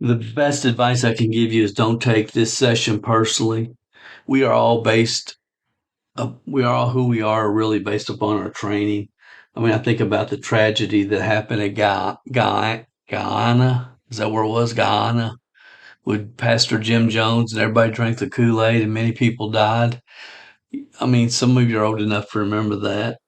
The best advice I can give you is don't take this session personally. We are all we are all who we are really based upon our training. I mean, I think about the tragedy that happened at Guyana. Is that where it was? Guyana, with Pastor Jim Jones, and everybody drank the Kool-Aid and many people died. I mean, some of you are old enough to remember that.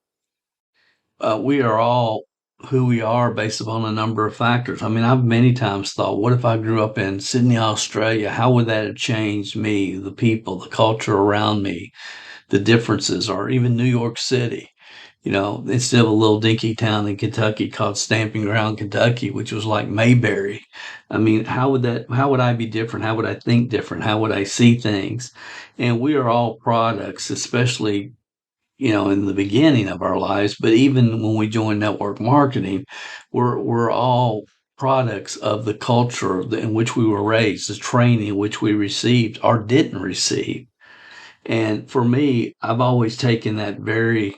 We are all who we are based upon a number of factors. I mean, I've many times thought, what if I grew up in Sydney, Australia? How would that have changed me, the people, the culture around me, the differences, or even New York City? You know, instead of a little dinky town in Kentucky called Stamping Ground, Kentucky, which was like Mayberry. I mean, how would I be different? How would I think different? How would I see things? And we are all products, especially in the beginning of our lives, but even when we join network marketing, we're all products of the culture in which we were raised, the training in which we received or didn't receive. And for me, I've always taken that very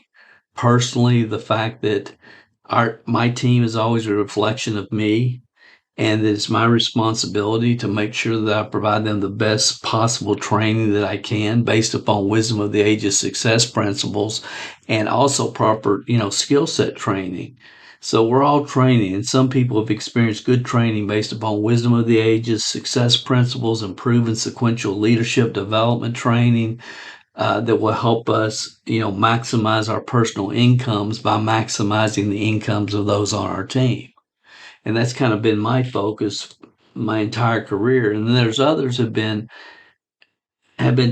personally, the fact that our my team is always a reflection of me, and it's my responsibility to make sure that I provide them the best possible training that I can based upon wisdom of the ages success principles and also proper, skill set training. So we're all training, and some people have experienced good training based upon wisdom of the ages, success principles, and proven sequential leadership development training that will help us, maximize our personal incomes by maximizing the incomes of those on our team. And that's kind of been my focus my entire career. And then there's others have been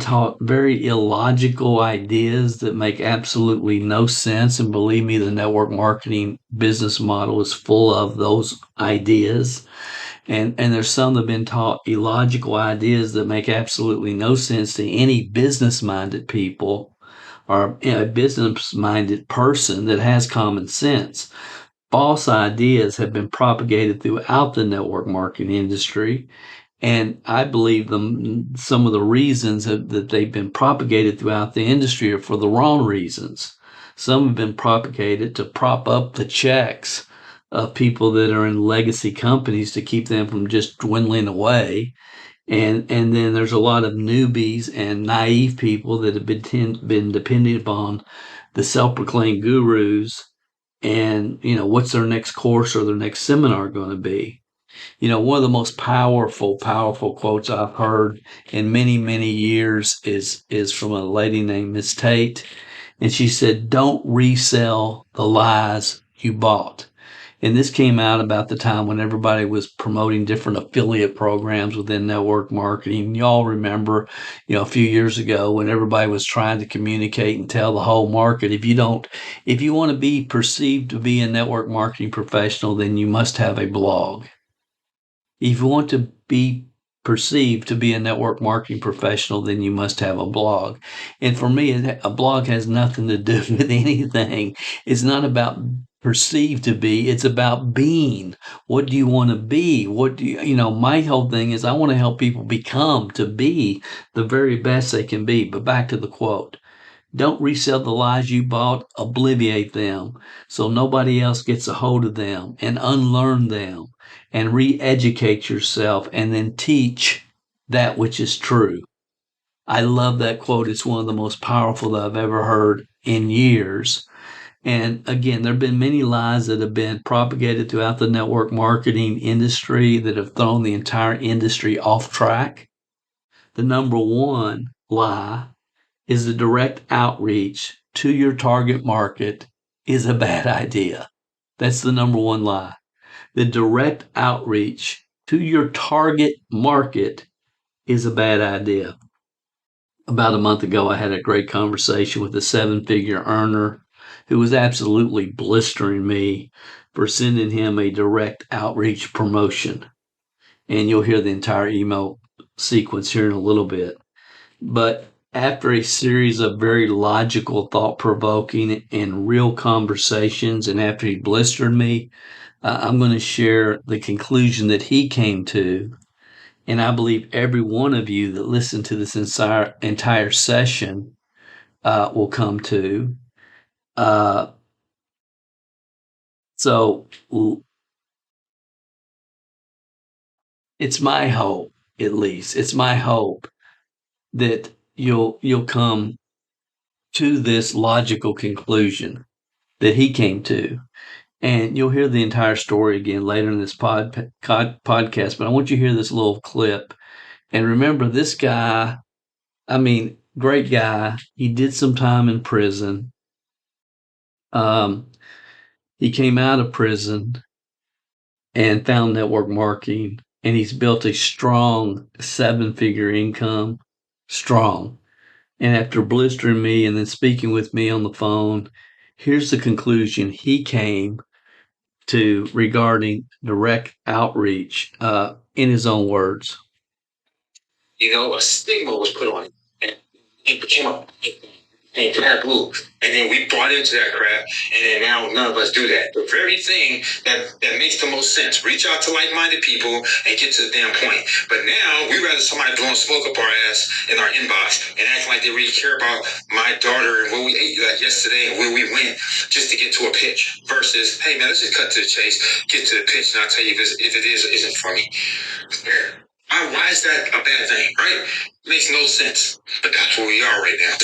taught very illogical ideas that make absolutely no sense. And believe me, the network marketing business model is full of those ideas. And there's some that have been taught illogical ideas that make absolutely no sense to any business minded people or a business minded person that has common sense. False ideas have been propagated throughout the network marketing industry. And I believe some of the reasons that they've been propagated throughout the industry are for the wrong reasons. Some have been propagated to prop up the checks of people that are in legacy companies to keep them from just dwindling away. And then there's a lot of newbies and naive people that have been depending upon the self-proclaimed gurus and what's their next course or their next seminar going to be. One of the most powerful quotes I've heard in many years is from a lady named Miss Tate, and she said, "Don't resell the lies you bought." And this came out about the time when everybody was promoting different affiliate programs within network marketing. Y'all remember, a few years ago when everybody was trying to communicate and tell the whole market, if you want to be perceived to be a network marketing professional, then you must have a blog. If you want to be perceived to be a network marketing professional, then you must have a blog. And for me, a blog has nothing to do with anything. It's not about perceived to be, it's about being. What do you want to be? What do my whole thing is I want to help people become to be the very best they can be. But back to the quote. Don't resell the lies you bought, obliviate them so nobody else gets a hold of them, and unlearn them and re-educate yourself and then teach that which is true. I love that quote. It's one of the most powerful that I've ever heard in years. And again, there have been many lies that have been propagated throughout the network marketing industry that have thrown the entire industry off track. The number one lie is the direct outreach to your target market is a bad idea. That's the number one lie. The direct outreach to your target market is a bad idea. About a month ago, I had a great conversation with a seven-figure earner who was absolutely blistering me for sending him a direct outreach promotion. And you'll hear the entire email sequence here in a little bit. But after a series of very logical, thought-provoking, and real conversations, and after he blistered me, I'm going to share the conclusion that he came to. And I believe every one of you that listened to this entire session will come to. Uh, so it's my hope, at least, it's my hope that you'll come to this logical conclusion that he came to. And you'll hear the entire story again later in this podcast, but I want you to hear this little clip. And remember, this guy, I mean, great guy. He did some time in prison. He came out of prison and found network marketing, and he's built a strong 7-figure income, strong. And after blistering me and then speaking with me on the phone, here's the conclusion he came to regarding direct outreach in his own words. A stigma was put on it, and it became a taboo. And then we bought into that crap, and then now none of us do that. The very thing that makes the most sense. Reach out to like-minded people and get to the damn point. But now we rather somebody blowing smoke up our ass in our inbox and acting like they really care about my daughter and what we ate yesterday and where we went just to get to a pitch. Versus, hey man, let's just cut to the chase, get to the pitch, and I'll tell you if it is or isn't for me. Why is that a bad thing, right? Makes no sense. But that's where we are right now.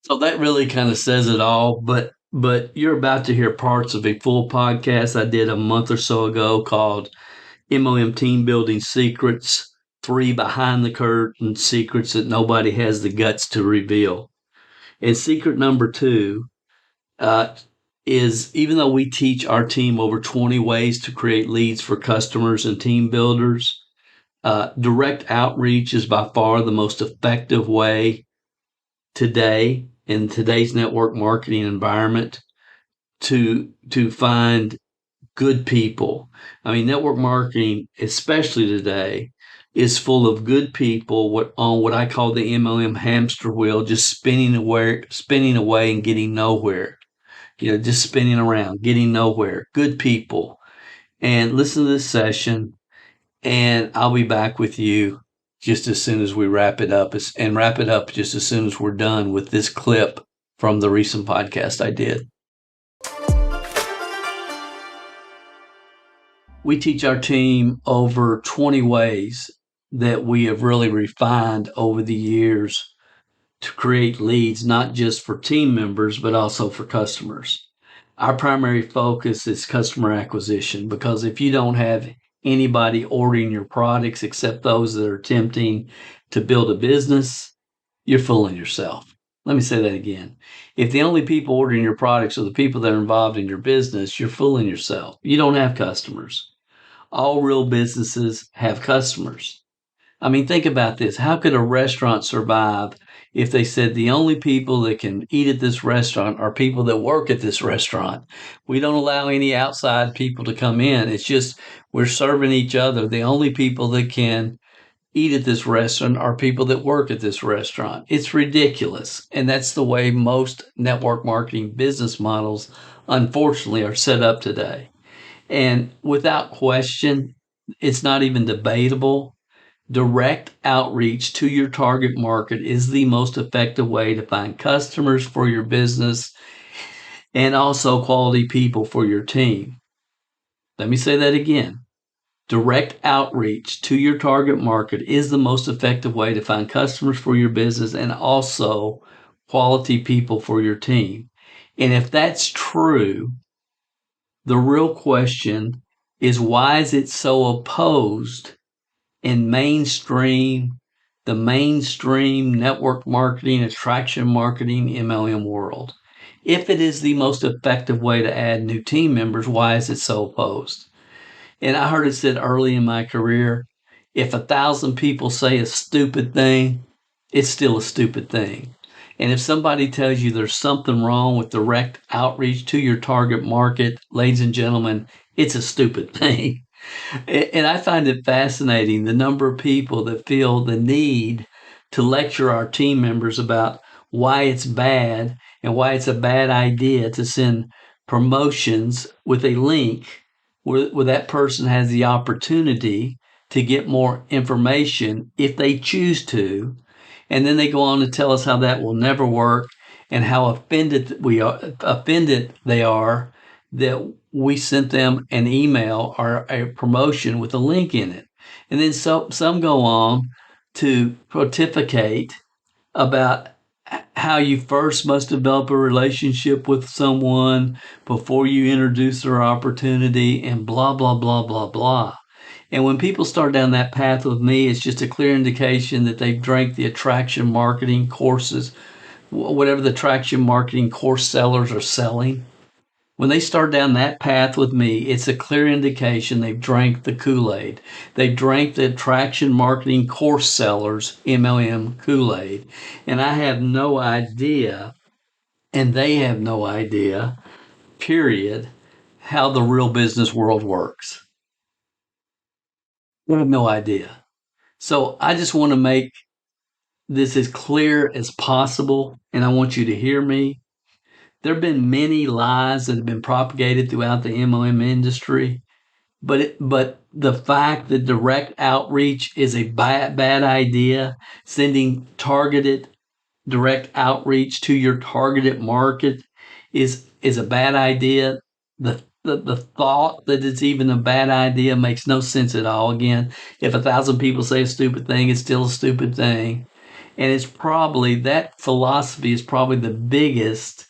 So that really kind of says it all, but you're about to hear parts of a full podcast I did a month or so ago called MLM Team Building Secrets, 3 behind the curtain secrets that nobody has the guts to reveal. And secret number 2 is, even though we teach our team over 20 ways to create leads for customers and team builders, direct outreach is by far the most effective way today in today's network marketing environment to find good people. I mean, network marketing, especially today, is full of good people on what I call the MLM hamster wheel, just spinning away and getting nowhere. Just spinning around, getting nowhere. Good people. And listen to this session, and I'll be back with you just as soon as we wrap it up, and wrap it up just as soon as we're done with this clip from the recent podcast I did. We teach our team over 20 ways that we have really refined over the years to create leads, not just for team members, but also for customers. Our primary focus is customer acquisition, because if you don't have anybody ordering your products except those that are attempting to build a business, you're fooling yourself. Let me say that again. If the only people ordering your products are the people that are involved in your business, you're fooling yourself. You don't have customers. All real businesses have customers. I mean, think about this. How could a restaurant survive if they said the only people that can eat at this restaurant are people that work at this restaurant? We don't allow any outside people to come in. It's just we're serving each other. The only people that can eat at this restaurant are people that work at this restaurant. It's ridiculous. And that's the way most network marketing business models, unfortunately, are set up today. And without question, it's not even debatable. Direct outreach to your target market is the most effective way to find customers for your business and also quality people for your team. Let me say that again. Direct outreach to your target market is the most effective way to find customers for your business and also quality people for your team. And if that's true, the real question is, why is it so opposed in the mainstream network marketing, attraction marketing, MLM world? If it is the most effective way to add new team members, why is it so opposed? And I heard it said early in my career, if 1,000 people say a stupid thing, it's still a stupid thing. And if somebody tells you there's something wrong with direct outreach to your target market, ladies and gentlemen, it's a stupid thing. And I find it fascinating, the number of people that feel the need to lecture our team members about why it's bad and why it's a bad idea to send promotions with a link where that person has the opportunity to get more information if they choose to. And then they go on to tell us how that will never work and how offended they are that we sent them an email or a promotion with a link in it. And then some go on to pontificate about how you first must develop a relationship with someone before you introduce their opportunity and blah, blah, blah, blah, blah. And when people start down that path with me, it's just a clear indication that they've drank the attraction marketing courses, whatever the attraction marketing course sellers are selling. When they start down that path with me, it's a clear indication they've drank the Kool-Aid. They've drank the attraction marketing course sellers, MLM Kool-Aid. And I have no idea, and they have no idea, period, how the real business world works. I have no idea. So I just want to make this as clear as possible, and I want you to hear me. There have been many lies that have been propagated throughout the MLM industry, but the fact that direct outreach is a bad idea, sending targeted direct outreach to your targeted market is a bad idea. The thought that it's even a bad idea makes no sense at all. Again, if 1,000 people say a stupid thing, it's still a stupid thing. And it's probably, that philosophy is probably the biggest.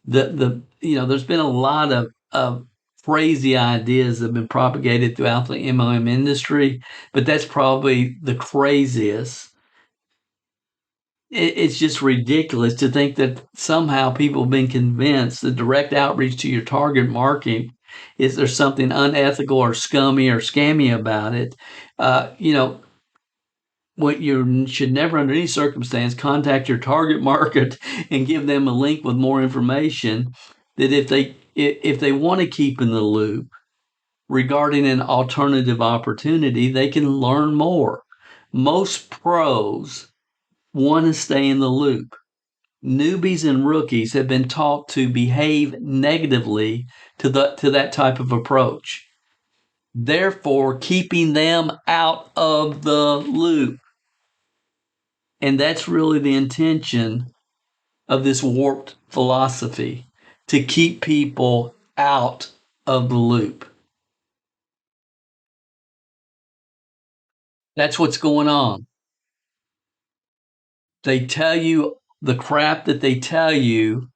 There's been a lot of crazy ideas that have been propagated throughout the MLM industry, but that's probably the craziest. It's just ridiculous to think that somehow people have been convinced that direct outreach to your target market is there's something unethical or scummy or scammy about it. What you should never, under any circumstance, contact your target market and give them a link with more information. That if they want to keep in the loop regarding an alternative opportunity, they can learn more. Most pros want to stay in the loop. Newbies and rookies have been taught to behave negatively to that type of approach, therefore keeping them out of the loop. And that's really the intention of this warped philosophy, to keep people out of the loop. That's what's going on. They tell you the crap that they tell you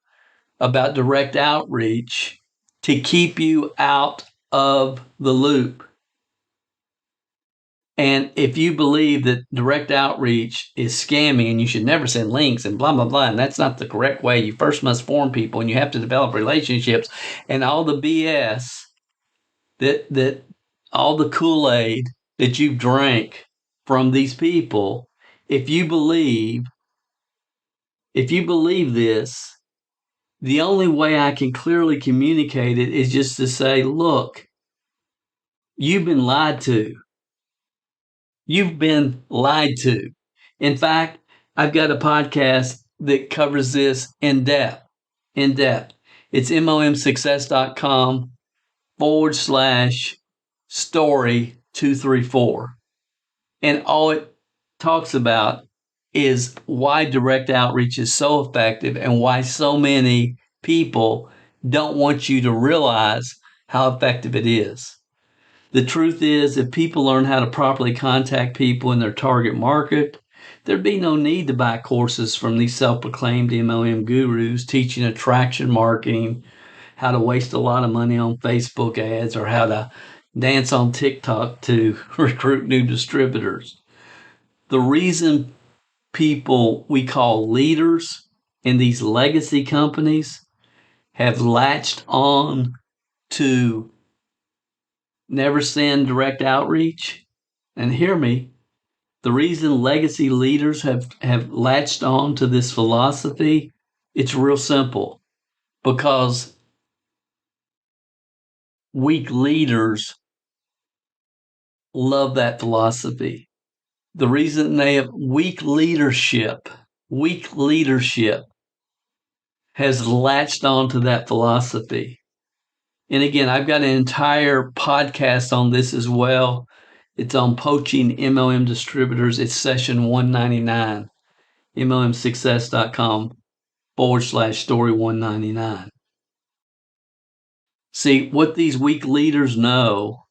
about direct outreach to keep you out of the loop. And if you believe that direct outreach is scammy and you should never send links and blah, blah, blah, and that's not the correct way, you first must form people and you have to develop relationships, and all the BS that all the Kool-Aid that you've drank from these people, if you believe this, the only way I can clearly communicate it is just to say, look, you've been lied to. You've been lied to. In fact, I've got a podcast that covers this in depth. It's MLMsuccess.com/story234. And all it talks about is why direct outreach is so effective and why so many people don't want you to realize how effective it is. The truth is, if people learn how to properly contact people in their target market, there'd be no need to buy courses from these self-proclaimed MLM gurus teaching attraction marketing, how to waste a lot of money on Facebook ads, or how to dance on TikTok to recruit new distributors. The reason people we call leaders in these legacy companies have latched on to never send direct outreach, and hear me, the reason legacy leaders have latched on to this philosophy, it's real simple. Because weak leaders love that philosophy. The reason they have weak leadership has latched on to that philosophy. And again, I've got an entire podcast on this as well. It's on poaching MLM distributors. It's session 199, MLMsuccess.com/story199. See, what these weak leaders know,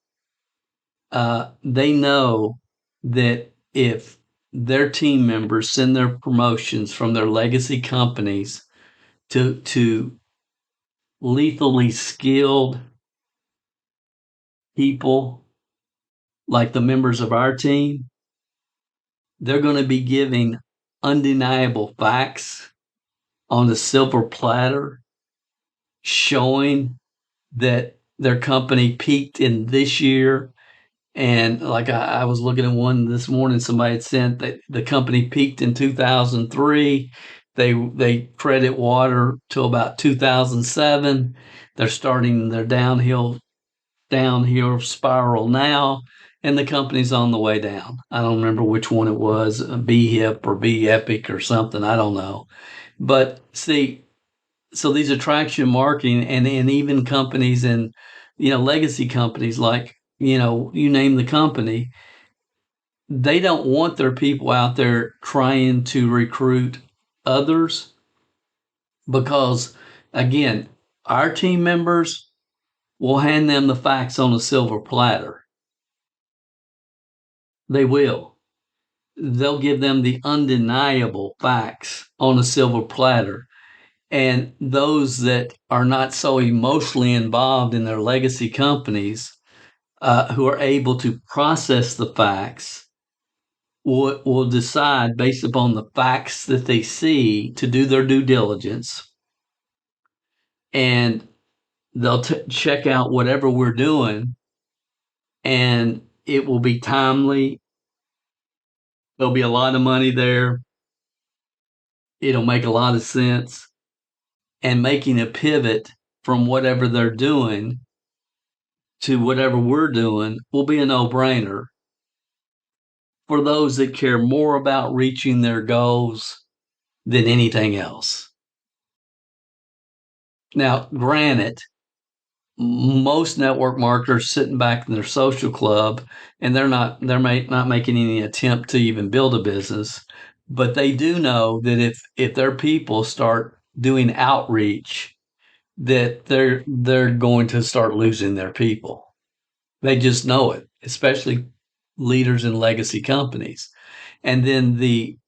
they know that if their team members send their promotions from their legacy companies to lethally skilled people like the members of our team, they're going to be giving undeniable facts on the silver platter showing that their company peaked in this year. And like I was looking at one this morning, somebody had sent that the company peaked in 2003. They credit water to about 2007. They're starting their downhill spiral now, and the company's on the way down. I don't remember which one it was, B Hip or B Epic or something. I don't know. But see, so these attraction marketing and even companies and, legacy companies like, you name the company, they don't want their people out there trying to recruit others because, again, our team members will hand them the facts on a silver platter. They will. They'll give them the undeniable facts on a silver platter. And those that are not so emotionally involved in their legacy companies, who are able to process the facts, will decide based upon the facts that they see to do their due diligence. And they'll check out whatever we're doing, and it will be timely. There'll be a lot of money there. It'll make a lot of sense. And making a pivot from whatever they're doing to whatever we're doing will be a no-brainer for those that care more about reaching their goals than anything else. Now, granted, most network marketers sitting back in their social club, and they're not making any attempt to even build a business, but they do know that if their people start doing outreach, that they're going to start losing their people. They just know it, especially leaders in legacy companies. And then the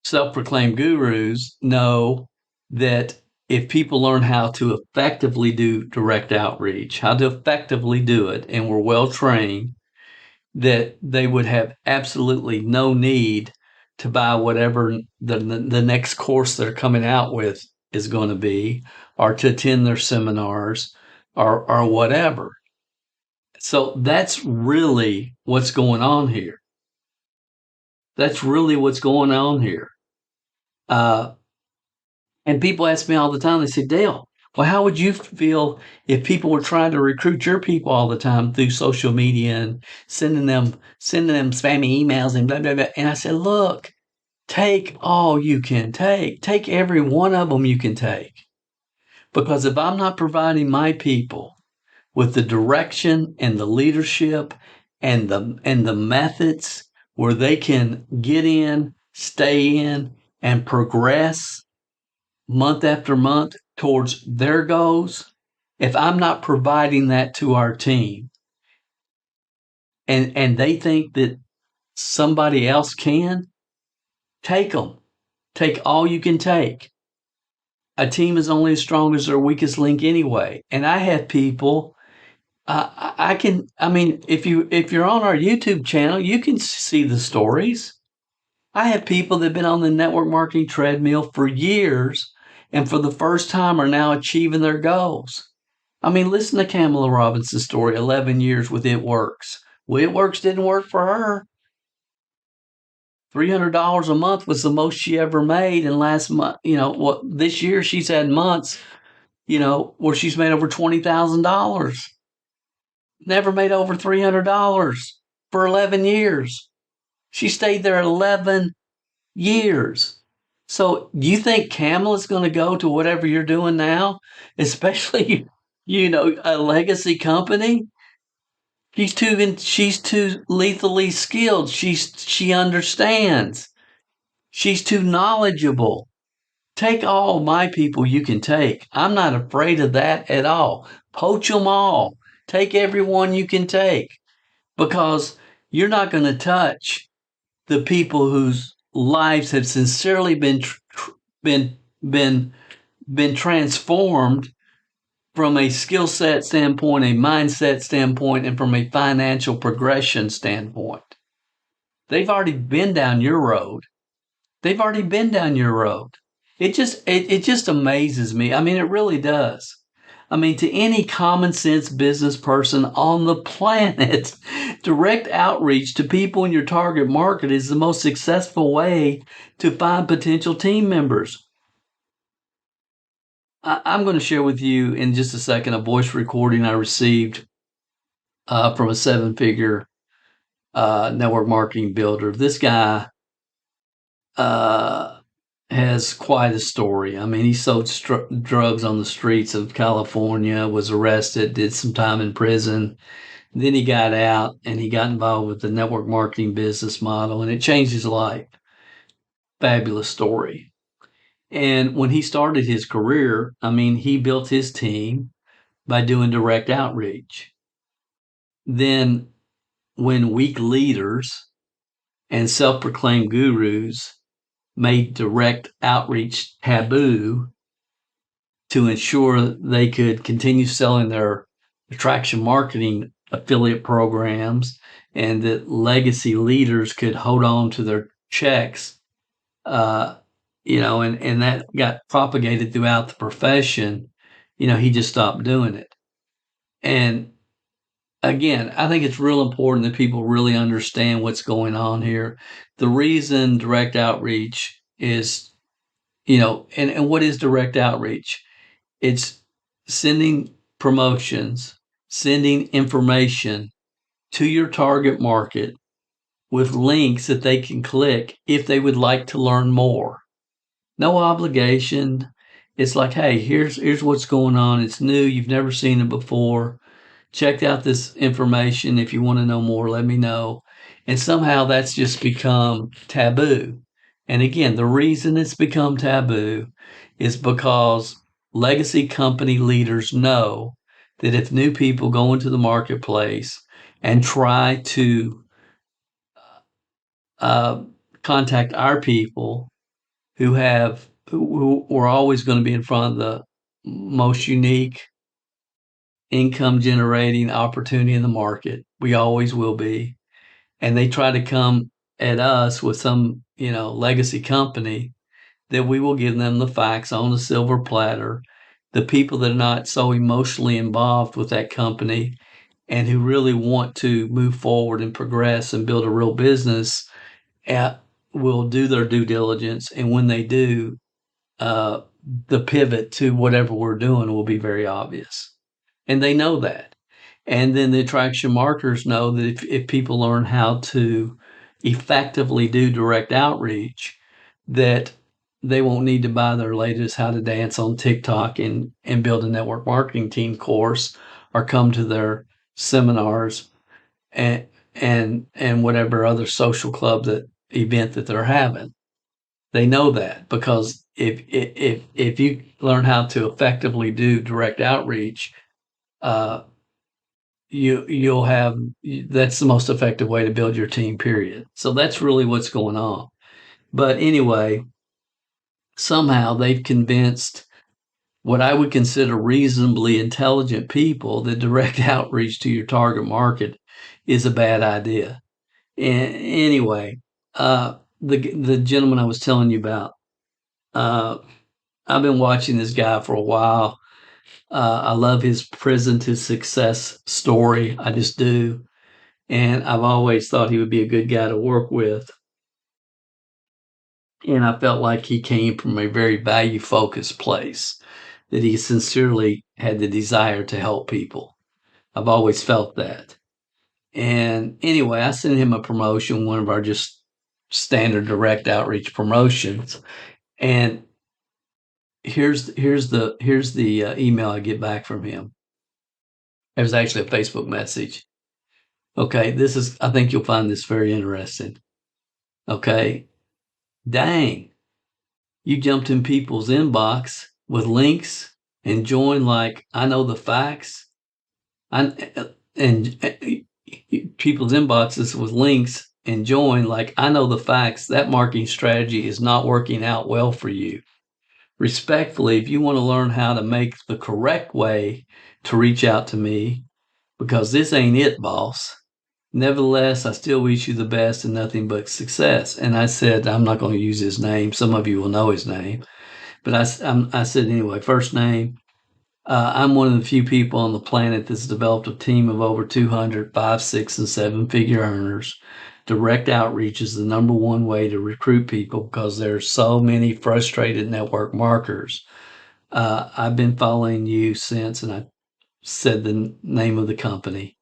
self-proclaimed gurus know that if people learn how to effectively do direct outreach, how to effectively do it, and were well trained, that they would have absolutely no need to buy whatever the next course they're coming out with is going to be, or to attend their seminars, or whatever. So that's really what's going on here. That's really what's going on here. And people ask me all the time, they say, Dale, well, how would you feel if people were trying to recruit your people all the time through social media and sending them spammy emails and blah, blah, blah? And I said, look, take all you can take. Take every one of them you can take. Because if I'm not providing my people with the direction and the leadership and the methods where they can get in, stay in, and progress month after month towards their goals, if I'm not providing that to our team, and they think that somebody else can, take them. Take all you can take. A team is only as strong as their weakest link anyway. And I have people. If you're on our YouTube channel, you can see the stories. I have people that have been on the network marketing treadmill for years, and for the first time are now achieving their goals. I mean, listen to Kamala Robinson's story, 11 years with It Works. Well, It Works didn't work for her. $300 a month was the most she ever made. And last month, this year she's had months, where she's made over $20,000. Never made over $300 for 11 years. She stayed there 11 years. So do you think Kamala's going to go to whatever you're doing now, especially, a legacy company? She's too lethally skilled. She understands. She's too knowledgeable. Take all my people you can take. I'm not afraid of that at all. Poach them all. Take everyone you can take because you're not going to touch the people whose lives have sincerely been been transformed from a skill set standpoint, a mindset standpoint, and from a financial progression standpoint. They've already been down your road. They've already been down your road. It just amazes me. I mean, it really does. I mean, to any common sense business person on the planet, direct outreach to people in your target market is the most successful way to find potential team members. I'm going to share with you in just a second a voice recording I received from a 7-figure network marketing builder. This guy has quite a story. I mean, he sold drugs on the streets of California, was arrested, did some time in prison. Then he got out and he got involved with the network marketing business model, and it changed his life. Fabulous story. And when he started his career, I mean, he built his team by doing direct outreach. Then, when weak leaders and self proclaimed gurus made direct outreach taboo to ensure they could continue selling their attraction marketing affiliate programs and that legacy leaders could hold on to their checks, and that got propagated throughout the profession, he just stopped doing it. And again, I think it's real important that people really understand what's going on here. The reason direct outreach is, and what is direct outreach? It's sending promotions, sending information to your target market with links that they can click if they would like to learn more. No obligation. It's like, hey, here's what's going on. It's new. You've never seen it before. Check out this information. If you want to know more, let me know. And somehow that's just become taboo. And again, the reason it's become taboo is because legacy company leaders know that if new people go into the marketplace and try to contact our people who are always going to be in front of the most unique income generating opportunity in the market. We always will be. And they try to come at us with some, legacy company, that we will give them the facts on a silver platter. The people that are not so emotionally involved with that company and who really want to move forward and progress and build a real business will do their due diligence. And when they do, the pivot to whatever we're doing will be very obvious. And they know that. And then the attraction marketers know that if people learn how to effectively do direct outreach, that they won't need to buy their latest How to Dance on TikTok and build a network marketing team course or come to their seminars and whatever other social club event that they're having. They know that because if you learn how to effectively do direct outreach, you'll have, that's the most effective way to build your team, period. So that's really what's going on. But anyway, somehow they've convinced what I would consider reasonably intelligent people that direct outreach to your target market is a bad idea. And anyway, the gentleman I was telling you about, I've been watching this guy for a while. I love his prison to success story. I just do. And I've always thought he would be a good guy to work with. And I felt like he came from a very value focused place, that he sincerely had the desire to help people. I've always felt that. And anyway, I sent him a promotion, one of our just standard direct outreach promotions. And here's the email I get back from him. It was actually a Facebook message. Okay, I think you'll find this very interesting. Okay, dang, You jumped in people's inbox with links and joined like I know the facts. And people's inboxes with links and join like I know the facts. That marketing strategy is not working out well for you. Respectfully, if you want to learn how to make the correct way to reach out to me, because this ain't it, boss. Nevertheless, I still wish you the best and nothing but success. And I said, I'm not going to use his name. Some of you will know his name. But I said, anyway, first name. I'm one of the few people on the planet that's developed a team of over 200 5, 6, and 7-figure earners. Direct outreach is the number one way to recruit people because there's so many frustrated network marketers. I've been following you since, and I said the name of the company.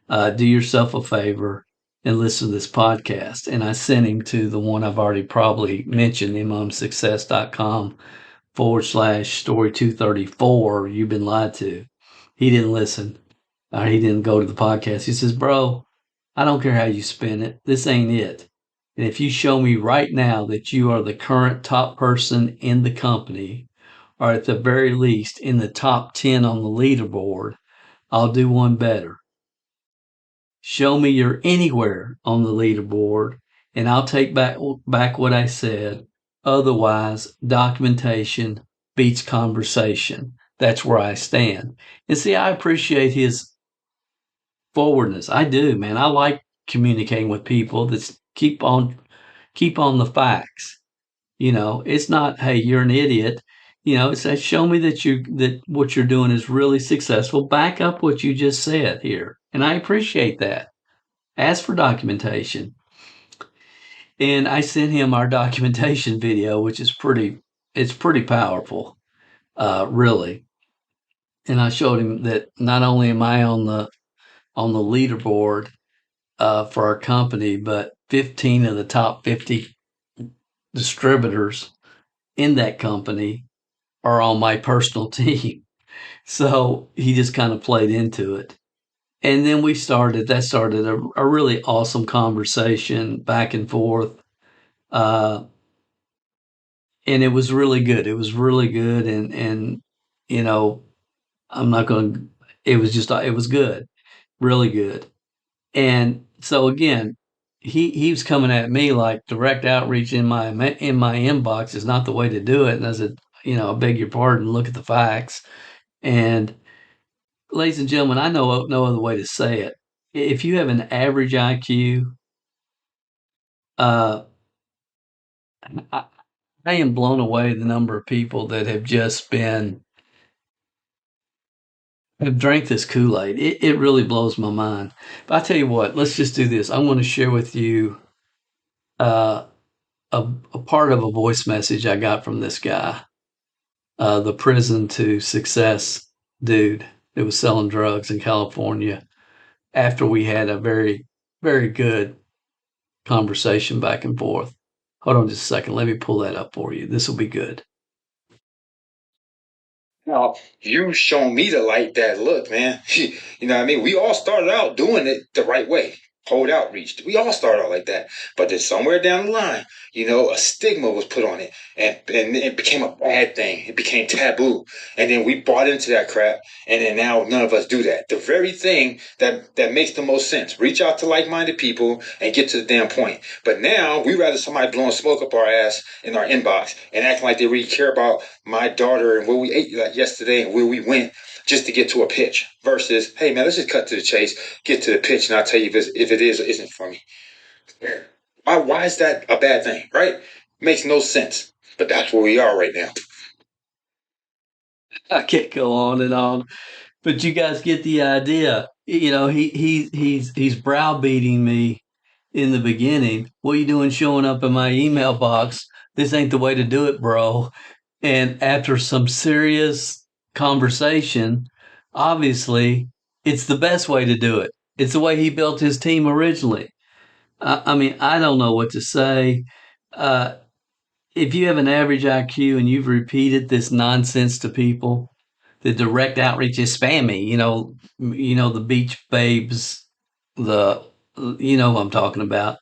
Do yourself a favor and listen to this podcast. And I sent him to the one I've already probably mentioned, MLMsuccess.com/story 234. You've been lied to. He didn't listen. He didn't go to the podcast. He says, bro, I don't care how you spin it. This ain't it. And if you show me right now that you are the current top person in the company, or at the very least in the top 10 on the leaderboard, I'll do one better. Show me you're anywhere on the leaderboard, and I'll take back what I said. Otherwise, documentation beats conversation. That's where I stand. And see, I appreciate his forwardness. I do, man. I like communicating with people that keep on the facts. It's not, hey, you're an idiot. It's that show me that what you're doing is really successful. Back up what you just said here. And I appreciate that. Ask for documentation. And I sent him our documentation video, which is pretty powerful, really. And I showed him that not only am I on the leaderboard for our company, but 15 of the top 50 distributors in that company are on my personal team. So he just kind of played into it. And then that started a really awesome conversation back and forth. And it was really good. It was really good. And I'm not going to, it was good, really good. And so again, he was coming at me like direct outreach in my inbox is not the way to do it. And I said, I beg your pardon, look at the facts. And ladies and gentlemen, I know no other way to say it. If you have an average IQ, I, I am blown away the number of people that have just have drank this Kool-Aid. It really blows my mind. But I tell you what, let's just do this. I want to share with you a part of a voice message I got from this guy, the prison to success dude that was selling drugs in California, after we had a very, very good conversation back and forth. Hold on just a second. Let me pull that up for you. This will be good. Now, you shown me the light that look, man. You know what I mean? We all started out doing it the right way. Cold outreach. We all started out like that. But then somewhere down the line, a stigma was put on it. And it became a bad thing. It became taboo. And then we bought into that crap. And then now none of us do that. The very thing that makes the most sense. Reach out to like-minded people and get to the damn point. But now we rather somebody blowing smoke up our ass in our inbox and acting like they really care about my daughter and what we ate like yesterday and where we went just to get to a pitch versus, hey man, let's just cut to the chase, get to the pitch, and I'll tell you if it is or isn't for me. Why is that a bad thing, right? Makes no sense. But that's where we are right now. I can't go on and on, but you guys get the idea. He's browbeating me in the beginning. What are you doing showing up in my email box? This ain't the way to do it, bro. And after some serious conversation, obviously, it's the best way to do it. It's the way he built his team originally. I mean, I don't know what to say. If you have an average IQ and you've repeated this nonsense to people, the direct outreach is spammy. The beach babes, what I'm talking about.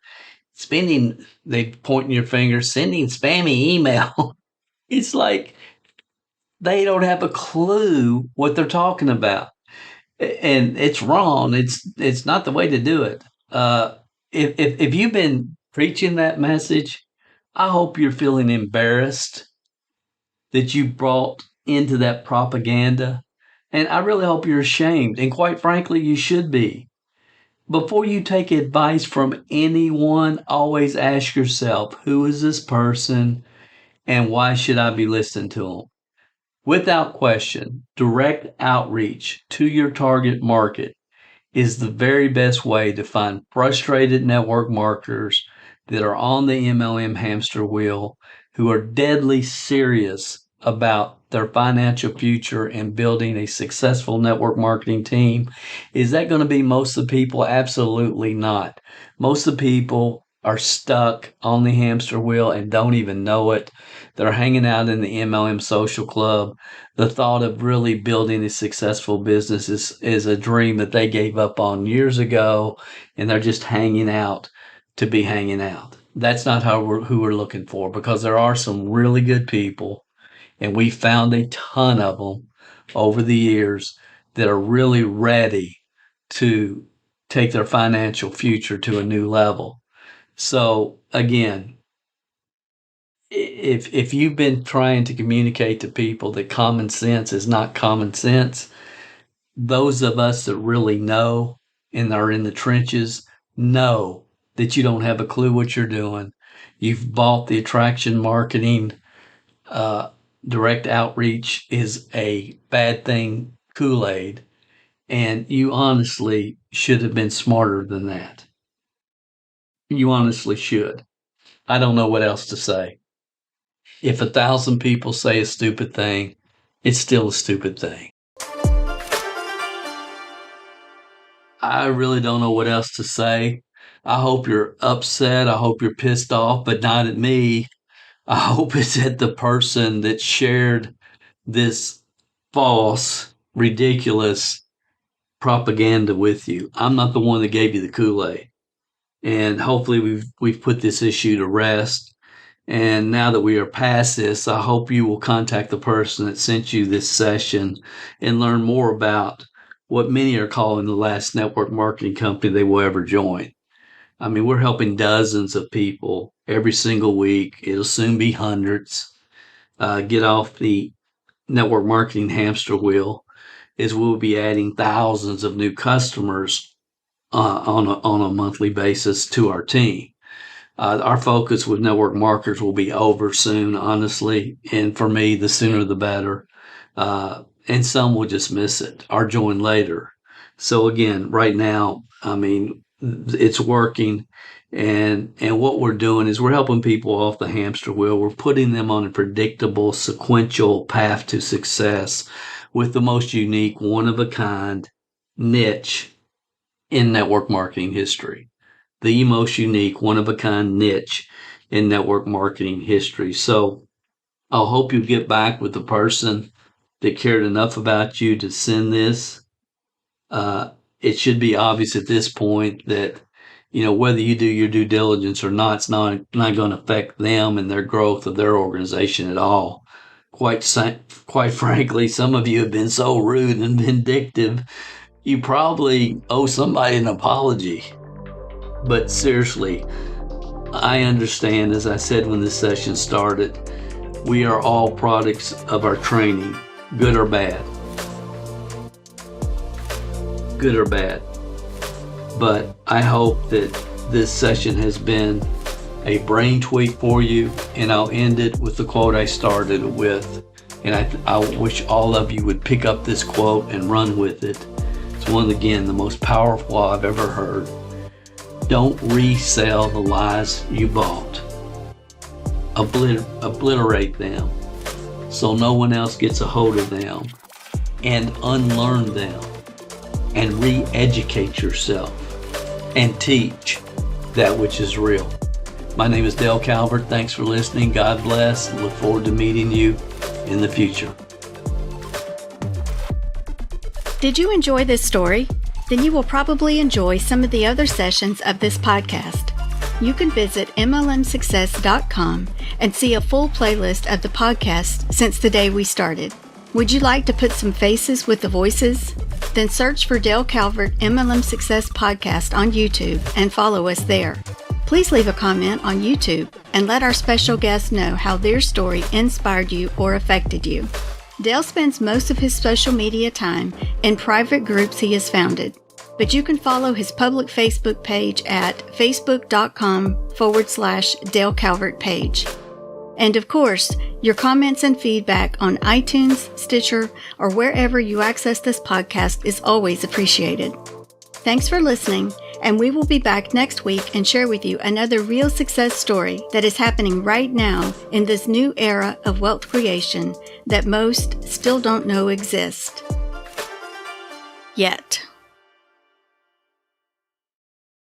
They pointing your finger, sending spammy email. It's like they don't have a clue what they're talking about. And it's wrong. It's not the way to do it. If you've been preaching that message, I hope you're feeling embarrassed that you brought into that propaganda. And I really hope you're ashamed. And quite frankly, you should be. Before you take advice from anyone, always ask yourself, who is this person and why should I be listening to them? Without question, direct outreach to your target market is the very best way to find frustrated network marketers that are on the MLM hamster wheel, who are deadly serious about their financial future and building a successful network marketing team. Is that going to be most of the people? Absolutely not. Most of the people are stuck on the hamster wheel and don't even know it. They're hanging out in the MLM social club. The thought of really building a successful business is a dream that they gave up on years ago, and they're just hanging out to be hanging out. That's not who we're looking for, because there are some really good people, and we found a ton of them over the years that are really ready to take their financial future to a new level. So again, if you've been trying to communicate to people that common sense is not common sense, those of us that really know and are in the trenches know that you don't have a clue what you're doing. You've bought the attraction marketing, direct outreach is a bad thing Kool-Aid, and you honestly should have been smarter than that. You honestly should. I don't know what else to say. If 1,000 people say a stupid thing, it's still a stupid thing. I really don't know what else to say. I hope you're upset. I hope you're pissed off, but not at me. I hope it's at the person that shared this false, ridiculous propaganda with you. I'm not the one that gave you the Kool-Aid. And hopefully we've put this issue to rest. And now that we are past this, I hope you will contact the person that sent you this session and learn more about what many are calling the last network marketing company they will ever join. I mean, we're helping dozens of people every single week. It'll soon be hundreds. Get off the network marketing hamster wheel, as we'll be adding thousands of new customers on a monthly basis to our team. Our focus with network marketers will be over soon, honestly. And for me, the sooner the better. And some will just miss it or join later. So again, right now, I mean, it's working. And what we're doing is we're helping people off the hamster wheel. We're putting them on a predictable, sequential path to success with the most unique, one-of-a-kind niche in network marketing history. The most unique, one-of-a-kind niche in network marketing history. So I'll hope you get back with the person that cared enough about you to send this. It should be obvious at this point that, you know, whether you do your due diligence or not, it's not going to affect them and their growth of their organization at all. Quite frankly, some of you have been so rude and vindictive, you probably owe somebody an apology. But seriously, I understand, as I said when this session started, we are all products of our training, good or bad. Good or bad. But I hope that this session has been a brain tweak for you, and I'll end it with the quote I started with. And I wish all of you would pick up this quote and run with it. It's one, again, the most powerful I've ever heard. Don't resell the lies you bought. Obliterate them so no one else gets a hold of them, and unlearn them and re-educate yourself and teach that which is real. My name is Dale Calvert. Thanks for listening. God bless, and look forward to meeting you in the future. Did you enjoy this story? Then you will probably enjoy some of the other sessions of this podcast. You can visit MLMsuccess.com and see a full playlist of the podcast since the day we started. Would you like to put some faces with the voices? Then search for Dale Calvert MLM Success Podcast on YouTube and follow us there. Please leave a comment on YouTube and let our special guests know how their story inspired you or affected you. Dale spends most of his social media time in private groups he has founded, but you can follow his public Facebook page at facebook.com/Dale Calvert page. And of course, your comments and feedback on iTunes, Stitcher, or wherever you access this podcast is always appreciated. Thanks for listening, and we will be back next week and share with you another real success story that is happening right now in this new era of wealth creation that most still don't know exist. Yet.